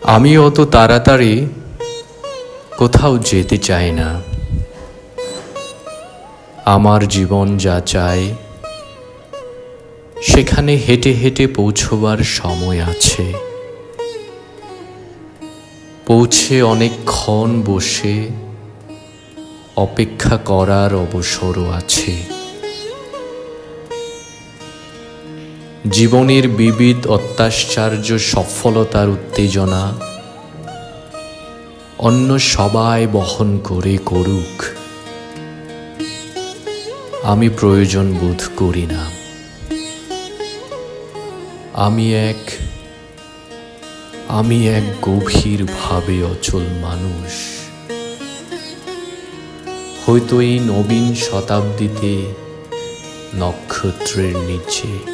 আমি অত তাড়াতাড়ি কোথাও যেতে চাই না। আমার জীবন যা চায় সেখানে হেঁটে হেঁটে পৌঁছবার সময় আছে। পৌঁছে অনেকক্ষণ বসে অপেক্ষা করার অবসরও আছে। জীবনের বিবিধ অত্যাশ্চর্য সফলতার উত্তেজনা অন্য সবাই বহন করে করুক, আমি প্রয়োজন বোধ করি না। আমি এক গভীরভাবে অচল মানুষ। হয়তো এই নবীন শতাব্দীতে নক্ষত্রের নিচে।